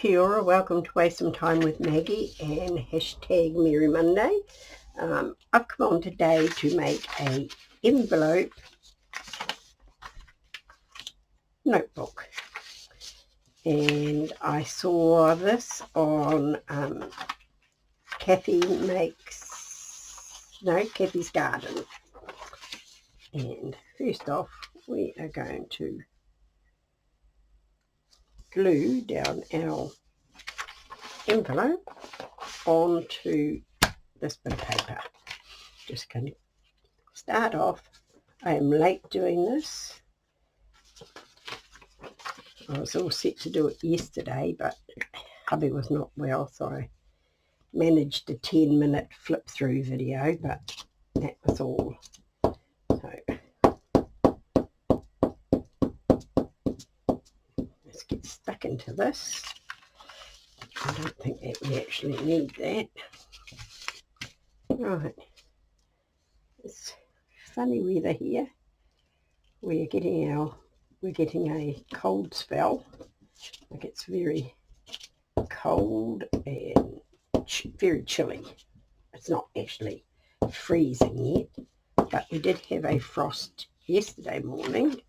Kia ora, welcome to Waste Some Time with Maggie and hashtag Merry Monday. I've come on today to make a envelope notebook, and I saw this on Kathy's Garden. And first off, we are going to glue down our envelope onto this bit of paper. Just going to start off. I am late doing this. I was all set to do it yesterday, but hubby was not well, so I managed a 10-minute flip through video, but that was all. So let's get stuck into this. I don't think that we actually need that. Right, it's funny weather here. We're getting a cold spell. Like, it's very cold and very chilly. It's not actually freezing yet, but we did have a frost yesterday morning.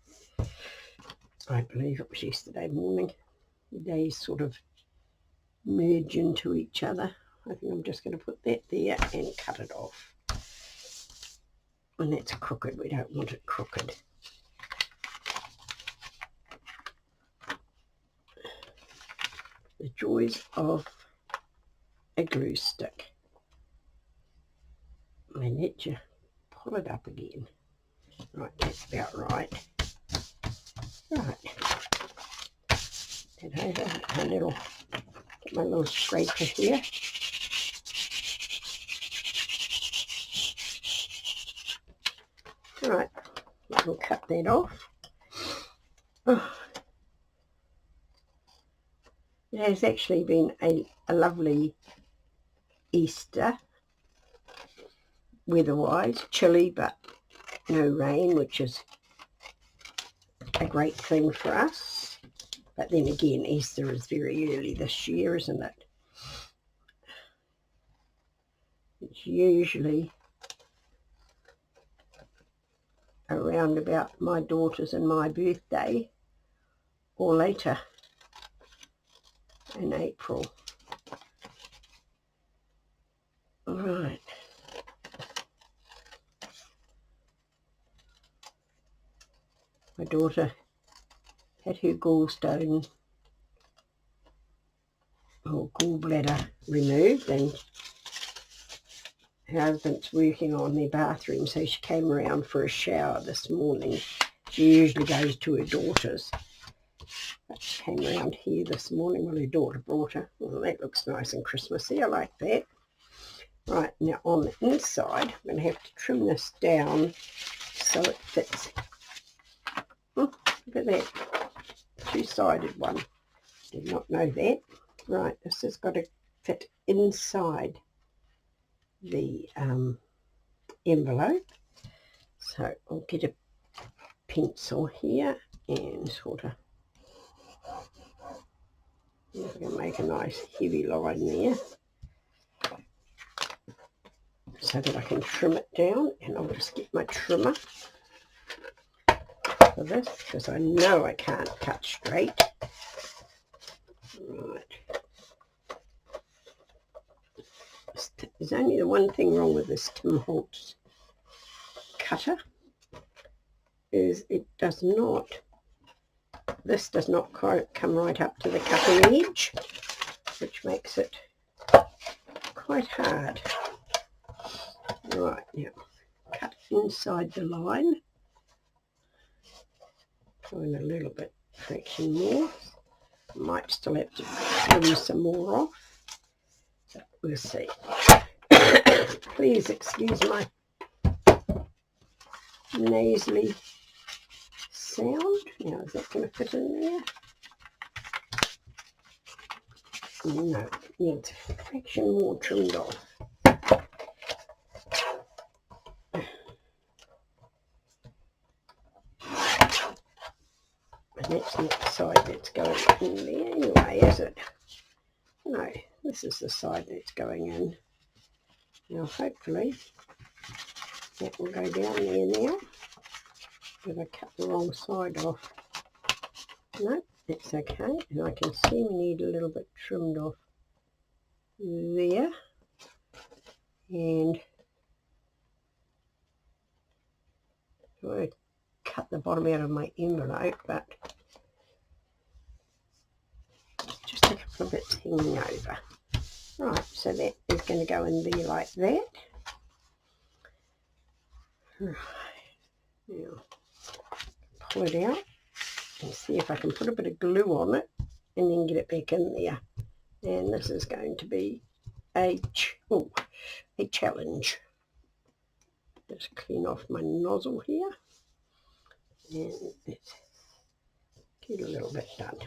I believe it was yesterday morning. The days sort of merge into each other. I think I'm just going to put that there and cut it off. And that's crooked. We don't want it crooked. The joys of a glue stick. And let you pull it up again. Right, that's about right. Right. And over get my little scraper here. Right, we'll cut that off. Oh. It has actually been a lovely Easter, weather-wise. Chilly, but no rain, which is a great thing for us. But then again, Easter is very early this year, isn't it? It's usually around about my daughter's and my birthday, or later in April. All right. My daughter had her gallbladder removed, and her husband's working on their bathroom, so she came around for a shower this morning. She usually goes to her daughter's, but she came around here this morning. Well, her daughter brought her. Well, that looks nice and Christmassy. I like that. Right, now on the inside, I'm going to have to trim this down so it fits. Oh, look at that. Two-sided one. Did not know that. Right, this has got to fit inside the envelope. So I'll get a pencil here and sort of, I'm going to make a nice heavy line there so that I can trim it down. And I'll just get my trimmer for this, because I know I can't cut straight. Right. There's only the one thing wrong with this Tim Holtz cutter, is this does not come right up to the cutting edge, which makes it quite hard. Right, now cut inside the line. Going a little bit fraction more. Might still have to trim some more off. So we'll see. Please excuse my nasally sound. Now, is that going to fit in there? No, it needs a fraction more trimmed off. And that's not the side that's going in there anyway, is it? No, this is the side that's going in. Now hopefully that will go down there now. Did I cut the wrong side off? No, it's okay. And I can see we need a little bit trimmed off there. And I want to cut the bottom out of my envelope, but just a couple of bits hanging over. Right, so that is going to go in there like that. Right, now pull it out and see if I can put a bit of glue on it and then get it back in there. And this is going to be a challenge. Just clean off my nozzle here and let's get a little bit done.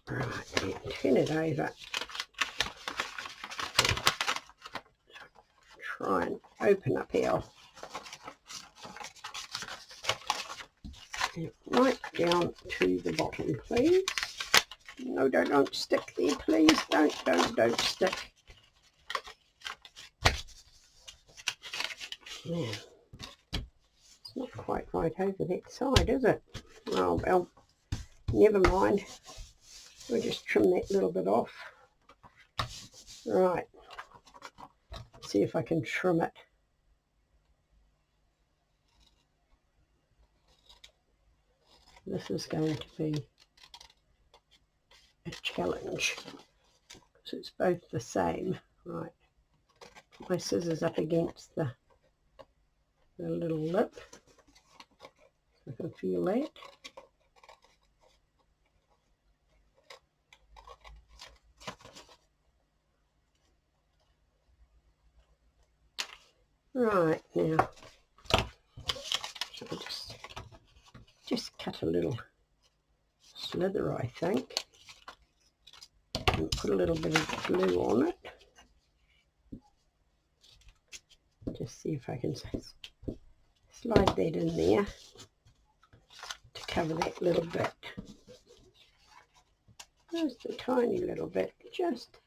Right, and turn it over. Try and open up our right down to the bottom, please. No, don't stick there, please. Don't stick. Yeah. It's not quite right over that side, is it? Oh well, never mind. We'll just trim that little bit off. Right. See if I can trim it. This is going to be a challenge because it's both the same. Right. Put my scissors up against the little lip so I can feel that. Right, now so I'll just cut a little slither, I think, and put a little bit of glue on it. Just see if I can slide that in there to cover that little bit. Just a tiny little bit, just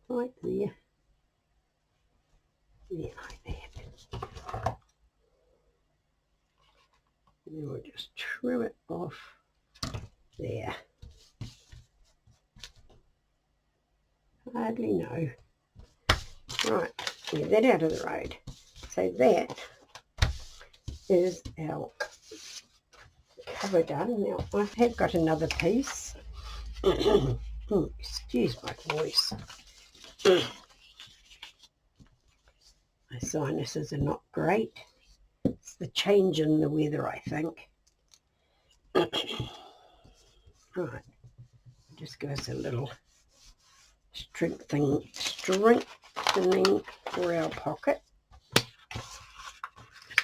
right there. Yeah, like that. And then we'll just trim it off there. Hardly know. Right, get that out of the road. So that is our cover done. Now I have got another piece. Excuse my voice. My sinuses are not great. It's the change in the weather, I think. Right, just give us a little strengthening for our pocket.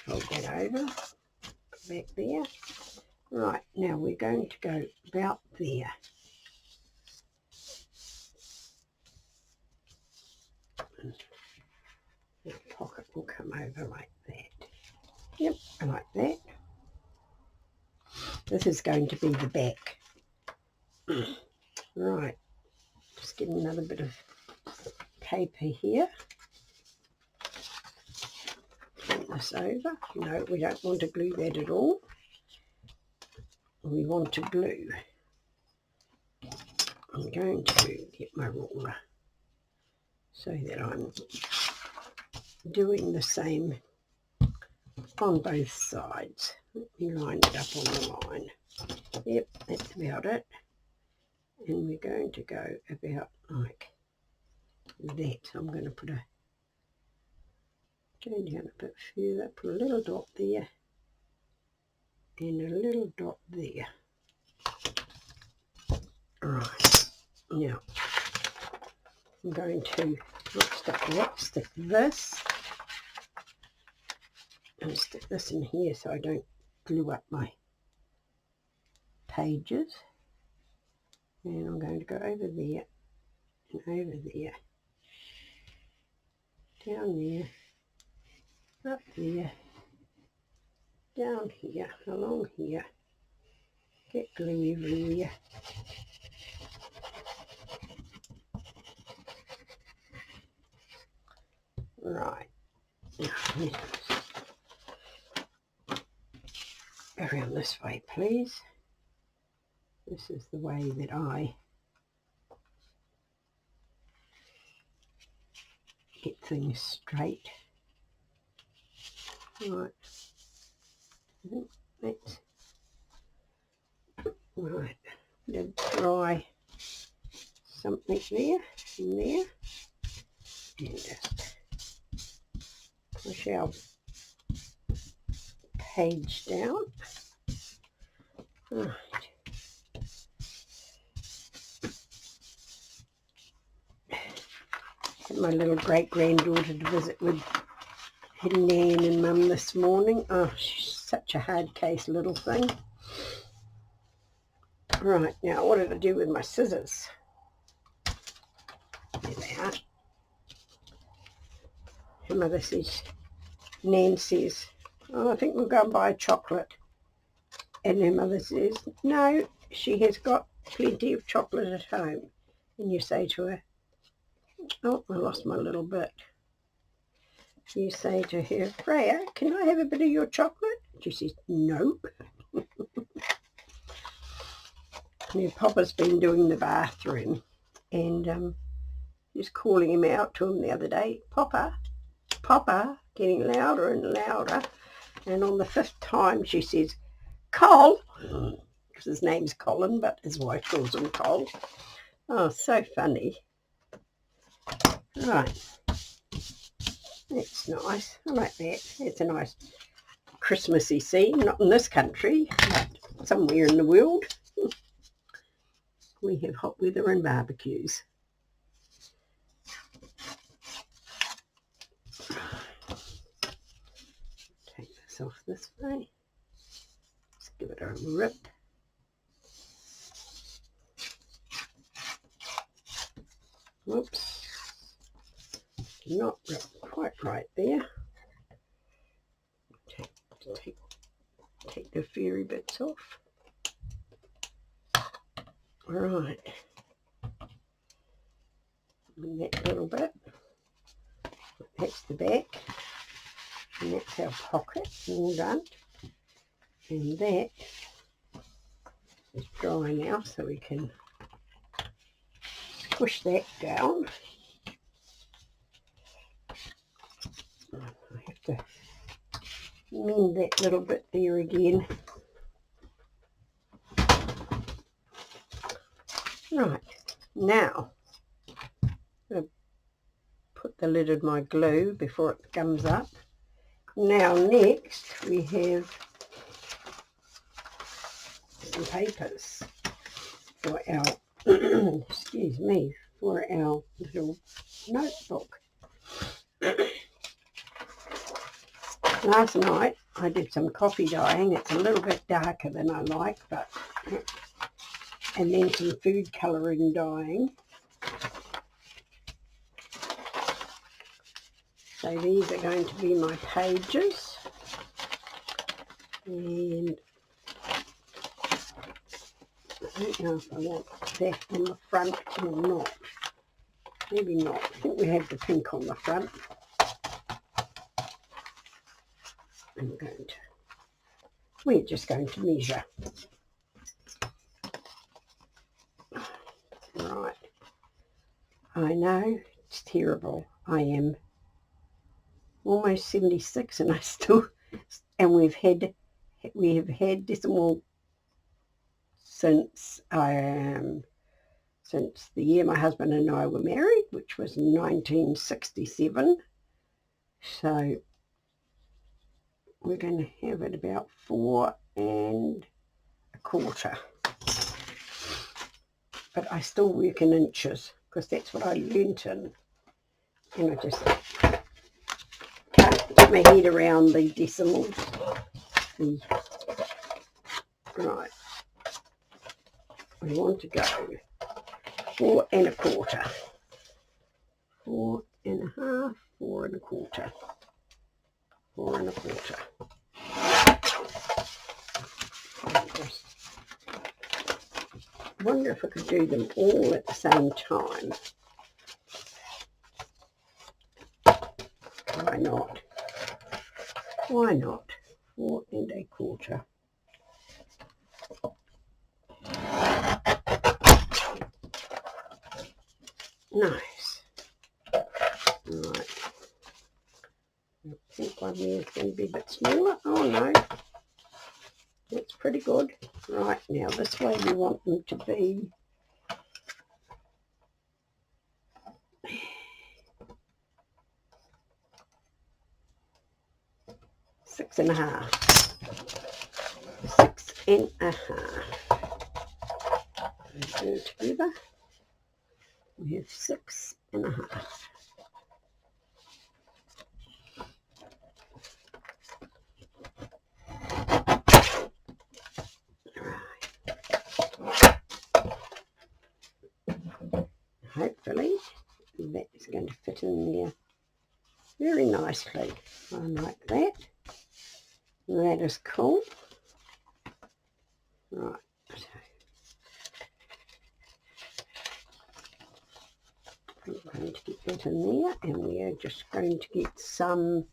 Fold that over, back there. Right, now we're going to go about there. The pocket will come over like that. Yep, like that. This is going to be the back. Right, just get another bit of paper here. Turn this over. No, we don't want to glue that at all. We want to glue. I'm going to get my ruler so that I'm doing the same on both sides. Let me line it up on the line. Yep, that's about it. And we're going to go about like that. So I'm going to put go down a bit further, put a little dot there and a little dot there. Right, now I'm going to stick this and stick this in here so I don't glue up my pages. And I'm going to go over there and over there, down there, up there down here, along here. Get glue everywhere. Right. Around this way, please. This is the way that I get things straight. Right. That's right. To dry something there and there, and just push our page down. Right. Had my little great-granddaughter to visit with her nan and mum this morning. Oh, she's such a hard case little thing. Right, now what did I do with my scissors? There they are. Her mother says, Nan says, oh, I think we'll go and buy chocolate. And her mother says, no, she has got plenty of chocolate at home. And you say to her, oh, I lost my little bit. You say to her, Freya, can I have a bit of your chocolate? She says, no. Now, Papa's been doing the bathroom, and just calling him out to him the other day, Papa, Papa, getting louder and louder. And on the 5th time, she says, Col, because his name's Colin, but his wife calls him Col. Oh, so funny. Right. That's nice. I like that. It's a nice Christmassy scene. Not in this country, but somewhere in the world. We have hot weather and barbecues. Take this off this way. Let's give it a rip. Whoops. Not quite right there. Take the fairy bits off. Right. And that little bit. That's the back. And that's our pocket all done. And that is dry now, so we can squish that down. I have to mend that little bit there again. Right, now I'm going to put the lid of my glue before it gums up. Now next we have some papers for our excuse me, for our little notebook. Last night I did some coffee dyeing. It's a little bit darker than I like, but and then some food colouring dyeing. So these are going to be my pages, and I don't know if I want that on the front or not. Maybe not. I think we have the pink on the front. We're just going to measure. Right. I know, it's terrible. I am almost 76 and I still, and we have had decimal since the year my husband and I were married, which was 1967. So we're going to have it about 4 1/4. But I still work in inches because that's what I learnt in. And I just can't get my head around the decimals. Right. We want to go 4 1/4. 4 1/2, 4 1/4. 4 1/4. wonder if I could do them all at the same time. Why not? Why not? 4 1/4. Nice. Right. I think one here is going to be a bit smaller. Oh no. That's pretty good. Right, now this way we want them to be 6 1/2. 6 1/2. And together we have 6 1/2. Hopefully that is going to fit in there very nicely. I like that. That is cool. Right. I'm going to get that in there, and we are just going to get some,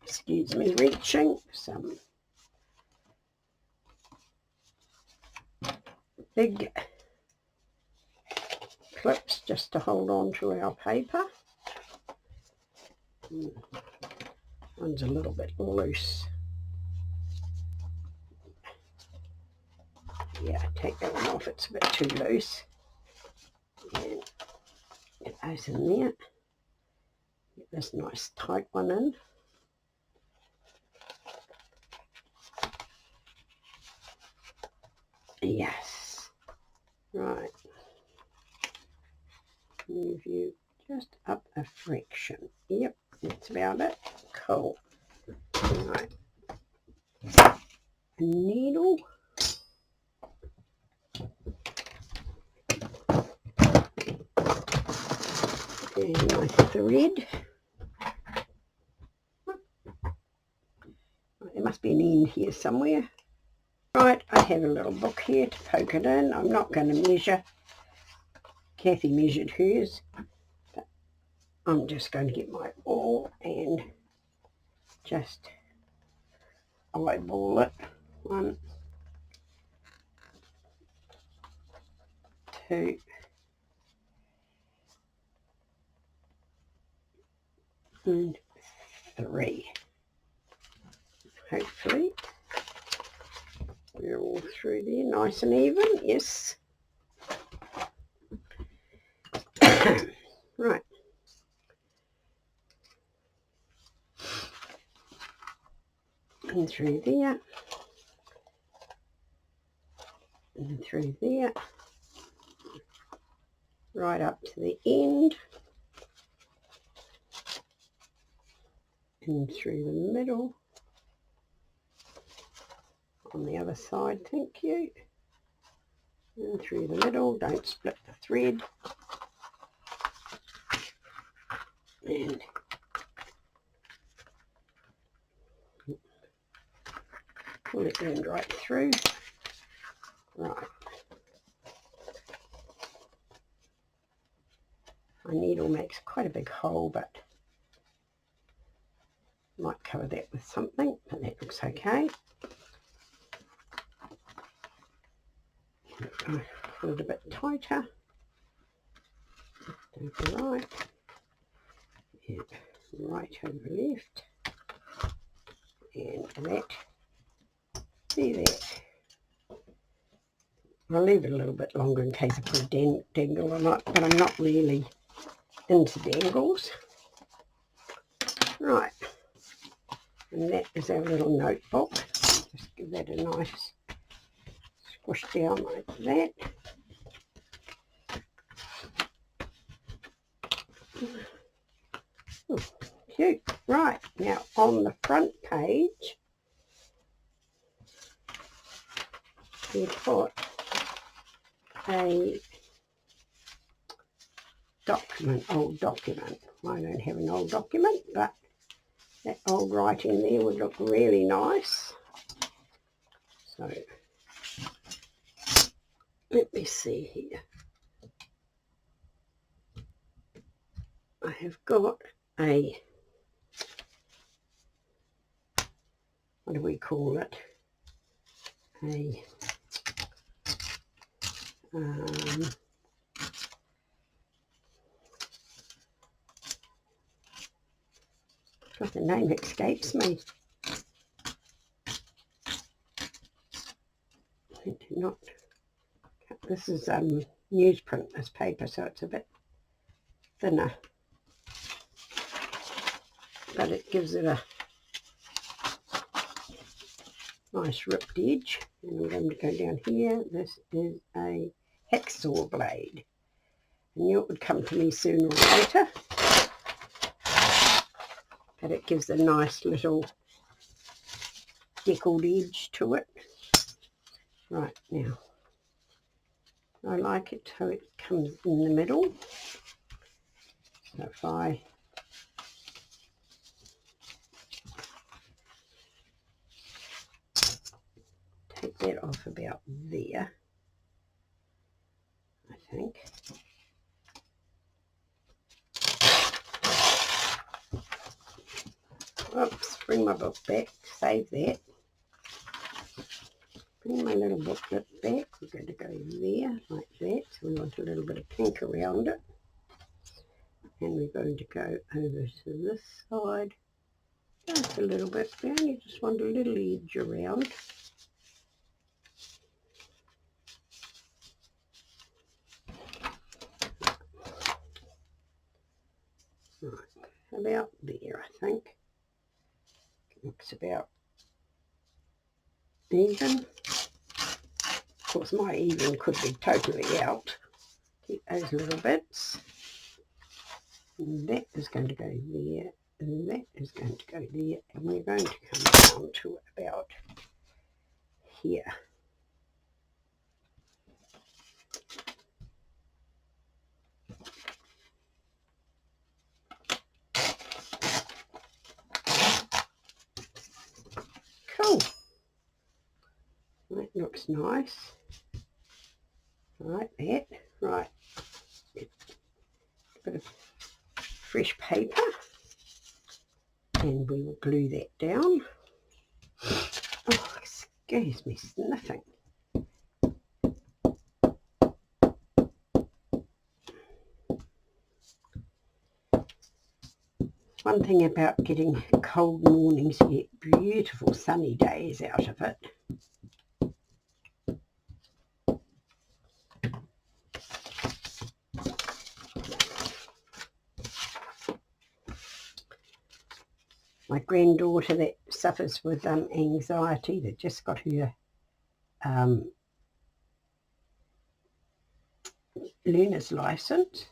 excuse me, reaching, some big clips just to hold on to our paper. One's a little bit loose. Yeah, take that one off, it's a bit too loose. And get those in there. Get this nice tight one in. Yes. Right. Move you just up a fraction. Yep, that's about it. Cool. Right. A needle. And my thread. There must be an end here somewhere. Right, I have a little book here to poke it in. I'm not going to measure. Kathy measured hers. But I'm just going to get my awl and just eyeball it. 1, 2, and 3. Hopefully we're all through there nice and even. Yes. Right. And through there. And through there. Right up to the end. And through the middle. On the other side, thank you. And through the middle, don't split the thread. And pull it in right through. Right. My needle makes quite a big hole, but might cover that with something, but that looks okay. I pull it a bit tighter. Over right. And right over left. And that. See that. I'll leave it a little bit longer in case I put a dangle or not, but I'm not really into dangles. Right. And that is our little notebook. Just give that a nice squish down like that. Ooh, cute. Right, now on the front page, we put a document, old document. I don't have an old document, but that old writing there would look really nice. So Let me see here. I have got a, what do we call it? God, the name escapes me. This is newsprint, this paper, so it's a bit thinner, but it gives it a nice ripped edge. And I'm going to go down here. This is a hacksaw blade. I knew it would come to me sooner or later, but it gives a nice little deckled edge to it. Right, now I like it how it comes in the middle. So if I take that off about there, I think. Oops, bring my book back, save that. Bring my little booklet back. We're going to go there, like that. So we want a little bit of pink around it. And we're going to go over to this side. Just a little bit down. You just want a little edge around. Right, about there, I think. Looks about even. Of course, my even could be totally out. Keep those little bits. And that is going to go there, and that is going to go there, and we're going to come down to about here. Cool. That looks nice. Like that. Right. A bit of fresh paper. And we will glue that down. Oh, excuse me sniffing. One thing about getting cold mornings, you get beautiful sunny days out of it. My granddaughter that suffers with anxiety, that just got her learner's license,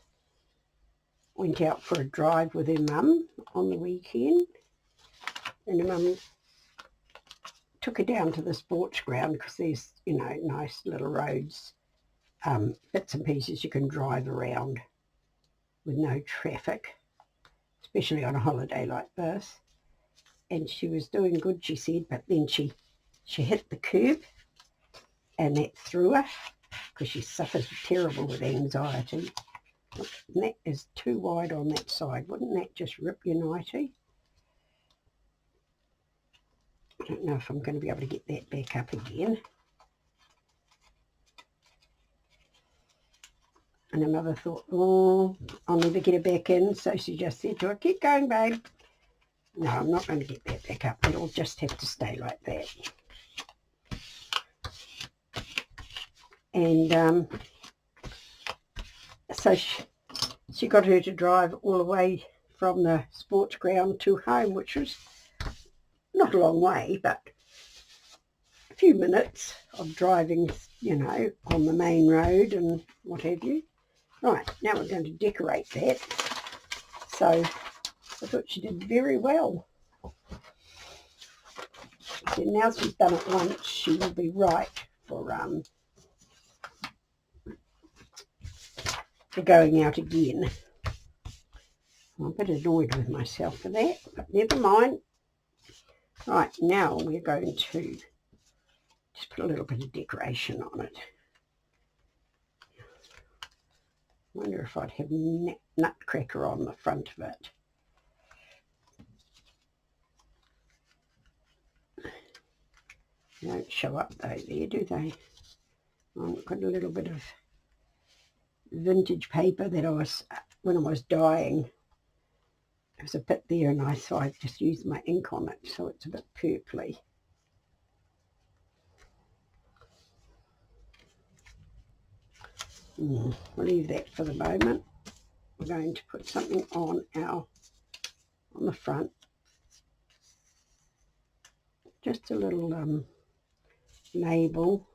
went out for a drive with her mum on the weekend, and her mum took her down to the sports ground because there's, you know, nice little roads, bits and pieces you can drive around with no traffic, especially on a holiday like this. And she was doing good, she said, but then she hit the curb and that threw her because she suffers terrible with anxiety. Look, and that is too wide on that side. Wouldn't that just rip your nightie? I don't know if I'm going to be able to get that back up again. And her mother thought, oh, I'll never get her back in. So she just said to her, keep going, babe. No, I'm not going to get that back up. It'll just have to stay like that. And so she got her to drive all the way from the sports ground to home, which was not a long way, but a few minutes of driving, you know, on the main road and what have you. Right, now we're going to decorate that. So I thought she did very well. So now she's done it once, she will be right for going out again. I'm a bit annoyed with myself for that, but never mind. Right, now we're going to just put a little bit of decoration on it. wonder if I'd have nutcracker on the front of it. They don't show up though there, do they? I've got a little bit of vintage paper that when I was dyeing, there was a bit there and I thought I'd just use my ink on it, so it's a bit purpley. We'll leave that for the moment. We're going to put something on the front. Just a little label.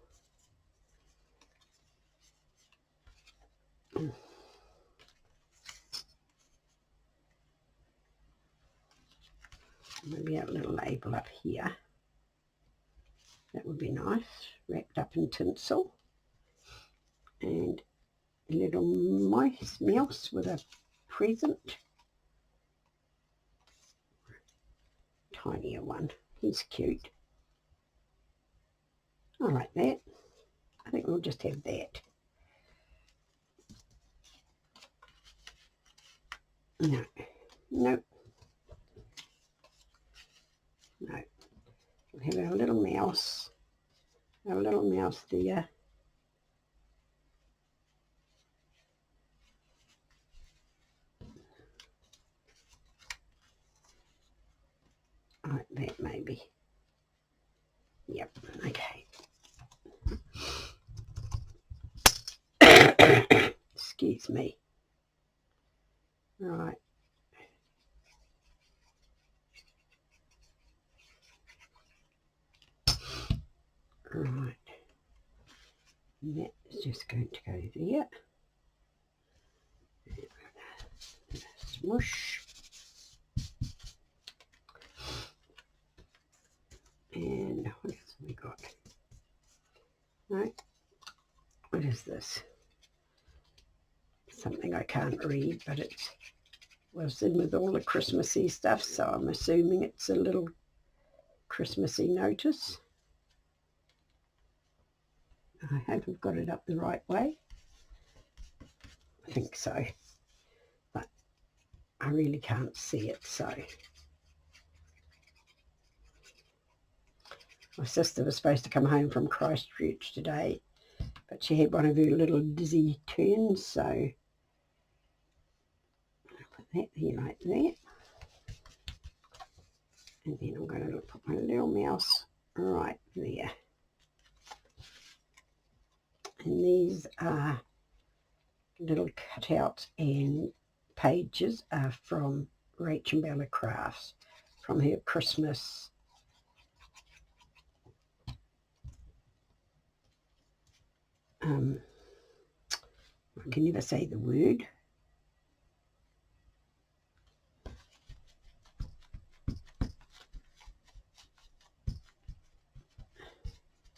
Maybe a little label up here. That would be nice, wrapped up in tinsel. And a little mouse with a present. Tinier one. He's cute. I like that. I think we'll just have that. No. Nope. No. We'll have our little mouse. Our little mouse there. Like that maybe. Yep, okay. Excuse me. Right. Right. And that is just going to go there. Smoosh. And what else have we got? No. What is this? Something I can't read, but it was in with all the Christmassy stuff, so I'm assuming it's a little Christmassy notice. I hope I've got it up the right way. I think so, but I really can't see it, so. My sister was supposed to come home from Christchurch today, but she had one of her little dizzy turns, so I'll put that there like that. And then I'm going to put my little mouse right there. And these are little cutouts and pages are from Rachel Bella Crafts, from her Christmas I can never say the word.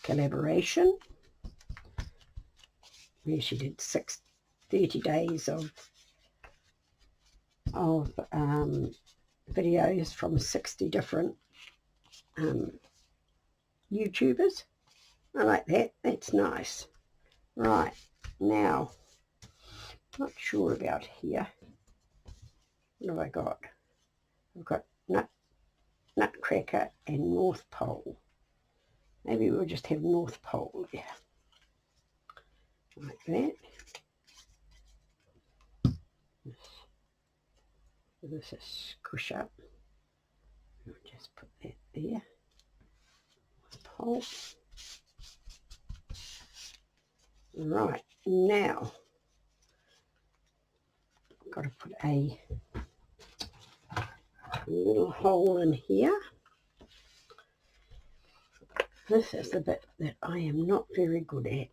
Collaboration, where she did 30 days of videos from 60 different YouTubers. I like that. That's nice. Right, now, not sure about here. What have I got? I've got Nutcracker and North Pole. Maybe we'll just have North Pole there. Like that. This is squish up. I'll just put that there. North Pole. Right, now I've got to put a little hole in here. This is the bit that I am not very good at.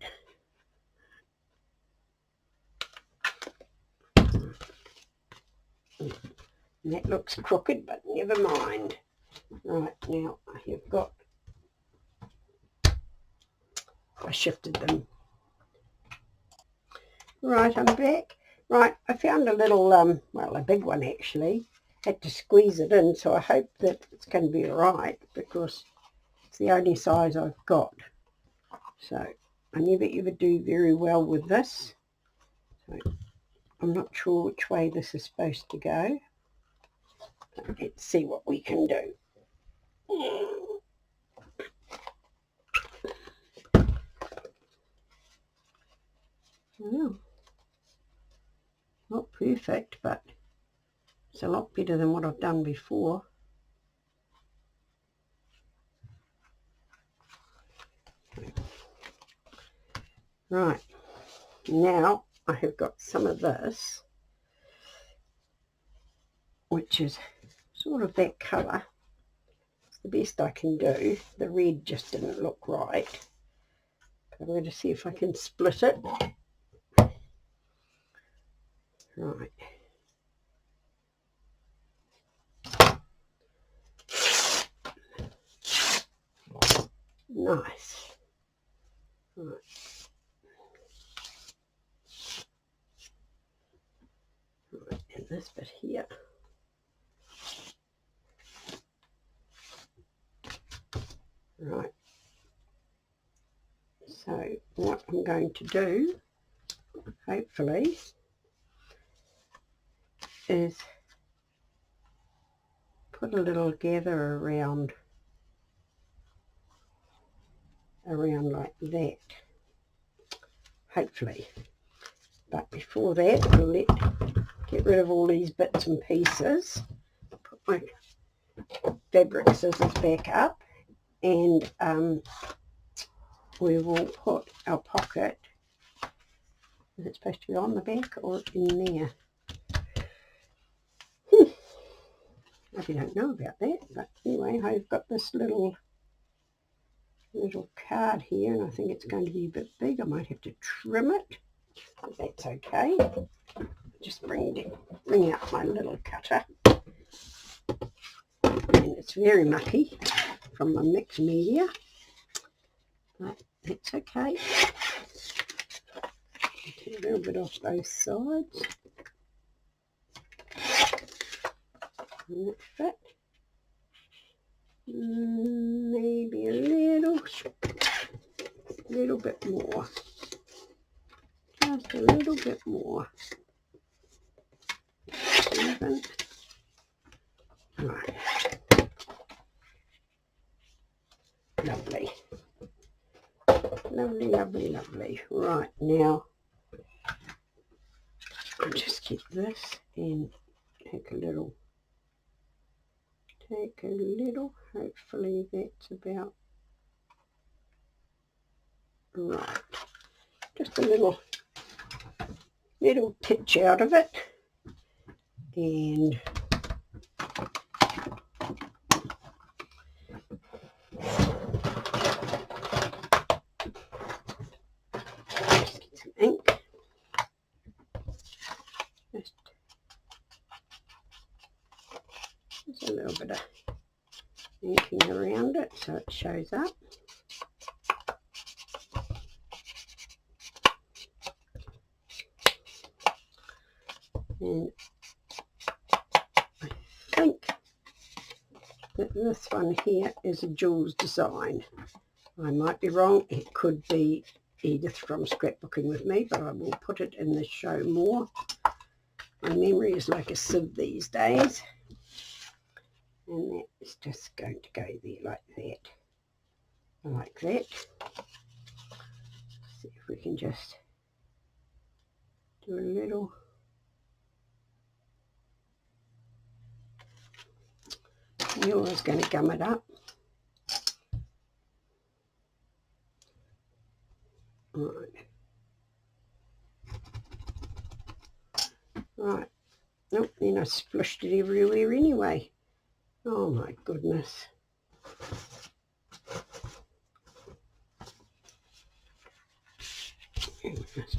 And that looks crooked, but never mind. Right, now I have got, I shifted them. Right, I'm back. Right, I found a little, well, a big one actually. Had to squeeze it in, so I hope that it's going to be all right, because it's the only size I've got. So I never ever do very well with this. So I'm not sure which way this is supposed to go. Let's see what we can do. Well, not perfect, but it's a lot better than what I've done before. Right, now I have got some of this, which is sort of that colour. It's the best I can do. The red just didn't look right. I'm going to see if I can split it. Right. Nice. Right. Right, and this bit here. Right. So what I'm going to do, hopefully, is put a little gather around like that, hopefully. But before that, I'll get rid of all these bits and pieces, put my fabric scissors back up, and we will put our pocket. Is it supposed to be on the back or in there? I don't know about that, but anyway, I've got this little card here, and I think it's going to be a bit big. I might have to trim it, but that's okay. Just bring out my little cutter, and it's very mucky from my mixed media, but that's okay. Take a little bit off both sides, and that fit. Maybe a little bit more, just a little bit more. Even. Right. Lovely. Lovely, lovely, lovely. Right, now I'll just keep this and take a little, hopefully that's about right. Just a little titch out of it, and just get some ink. Just a little bit of inking around it so it shows up. And I think that this one here is a Jules design. I might be wrong. It could be Edith from Scrapbooking with Me, but I will put it in the show more. My memory is like a sieve these days. And that is just going to go there like that. Like that. See if we can just do a little. You're always going to gum it up. Right. Right. Nope, then I splashed it everywhere anyway. Oh my goodness. Just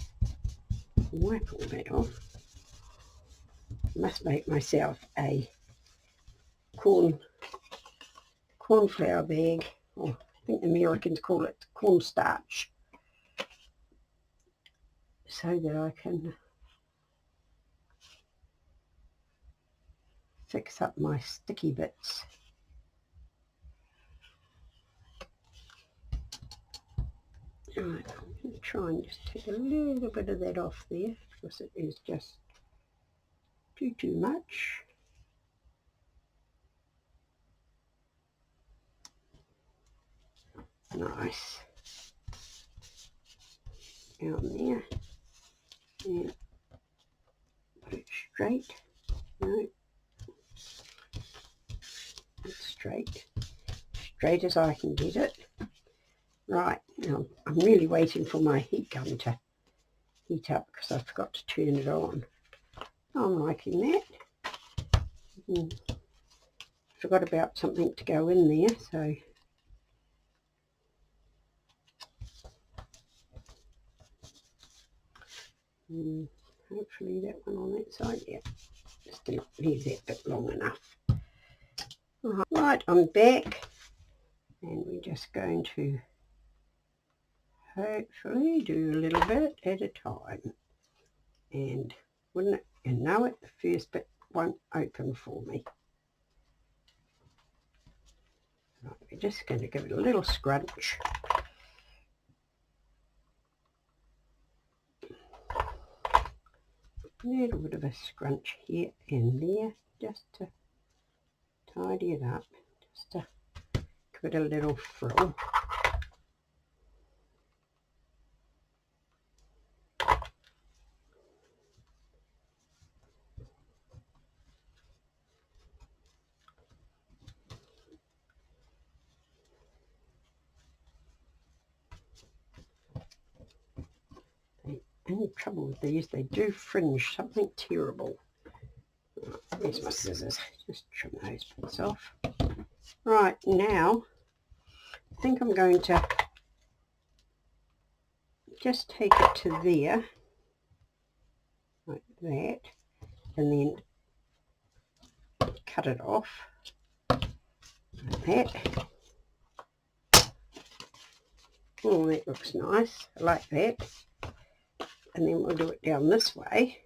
wipe all that off. Must make myself a cornflour bag, or I think the Americans call it cornstarch, so that I can fix up my sticky bits. Right, I'm going to try and just take a little bit of that off there, because it is just too much. Nice. Down there. And put it straight. No. It's straight. Straight as I can get it. Right, now I'm really waiting for my heat gun to heat up because I forgot to turn it on. I'm liking that. Forgot about something to go in there, so hopefully that one on that side, yeah, just didn't leave that bit long enough. Right, I'm back, and we're just going to hopefully do a little bit at a time. And wouldn't it, you know it, the first bit won't open for me. Right, we're just going to give it a little scrunch. A little bit of a scrunch here and there, just to tidy it up, just to give it a little frill. The only trouble with these, they do fringe something terrible. Where's my scissors? Just trim those bits off. Right, now I think I'm going to just take it to there, like that, and then cut it off, like that. Oh, that looks nice. I like that. And then we'll do it down this way.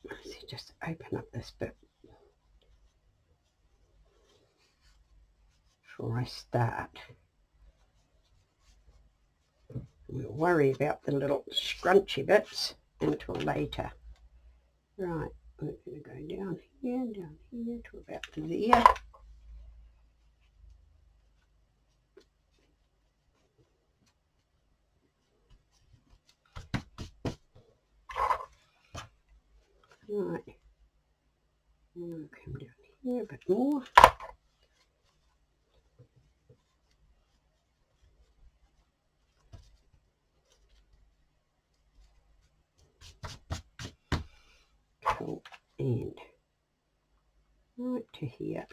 So just open up this bit before I start. We'll worry about the little scrunchy bits until later. Right, we're going to go down here to about there. Right, and we'll come down here a bit more. Cool, and right to here.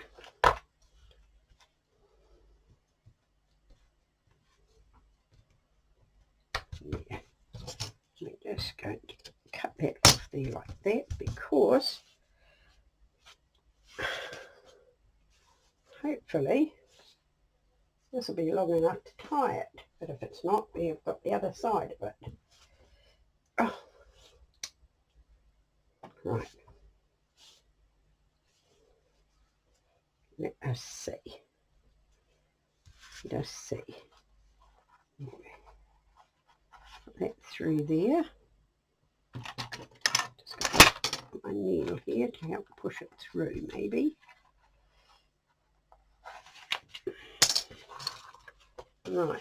Yeah, we're just going to cut that off there like that, because hopefully this will be long enough to tie it, but if it's not, we've got the other side of it. Oh. Right, let us see. Just see. Put that through there. Just got my needle here to help push it through, maybe. Right.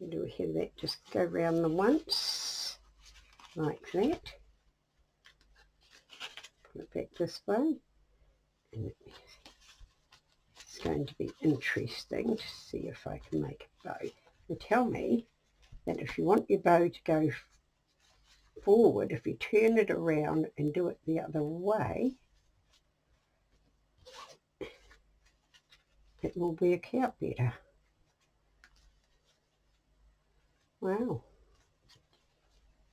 Do we have that? Just go round them once, like that. Put it back this way. And it's going to be interesting to see if I can make a bow. They tell me that if you want your bow to go forward, if you turn it around and do it the other way, it will work out better. Wow,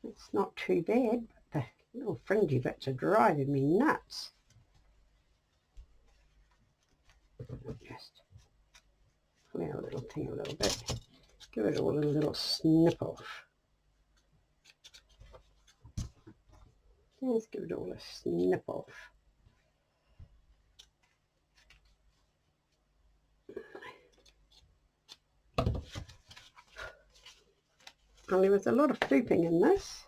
it's not too bad, but the little fringy bits are driving me nuts. Just pull our little thing a little bit, give it all a little snip off. Let's give it all a snip off. Well, there was a lot of flooping in this.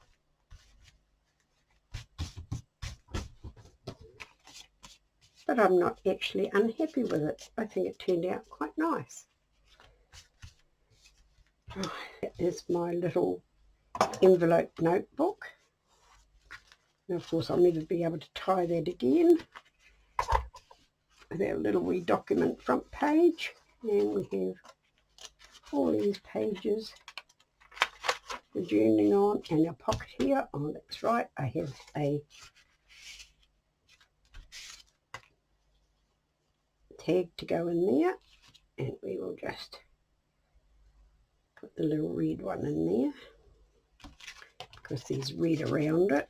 But I'm not actually unhappy with it. I think it turned out quite nice. That is my little envelope notebook. And of course I'll never be able to tie that again. With our little wee document front page. And we have all these pages for journaling on, and our pocket here. Oh, that's right, I have a tag to go in there, and we will just put the little red one in there because there's red around it.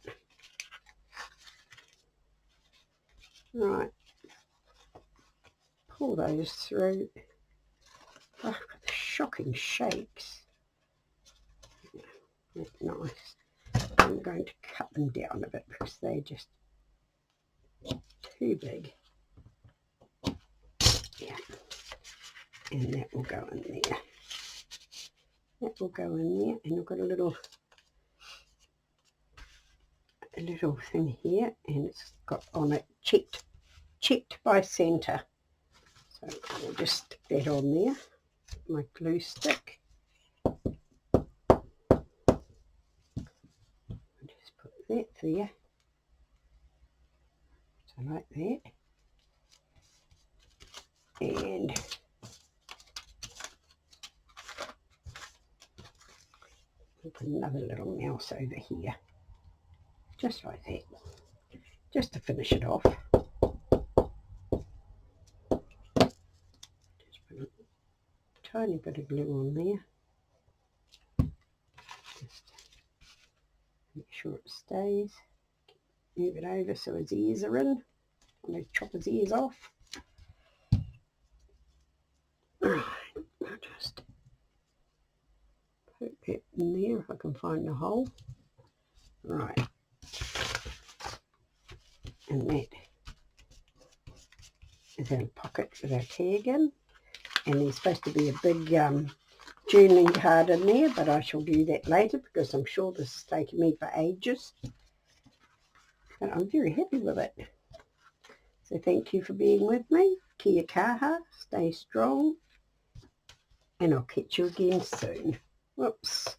Right, pull those through. Oh, I've got the shocking shakes. That's nice. I'm going to cut them down a bit because they're just too big. Yeah, and that will go in there. That will go in there, and I've got a little thing here, and it's got on it checked by centre. So I'll just stick that on there. My glue stick. Just put that there. So like that. And we'll put another little mouse over here. Just like that. Just to finish it off. Just put a tiny bit of glue on there. Just make sure it stays. Move it over so his ears are in. I'm going to chop his ears off. Alright, I'll just poke that in there if I can find the hole. Right. And that is our pocket with our tag in. And there's supposed to be a big journaling card in there, but I shall do that later because I'm sure this has taken me for ages. But I'm very happy with it. So thank you for being with me. Kia kaha, stay strong, and I'll catch you again soon. Whoops.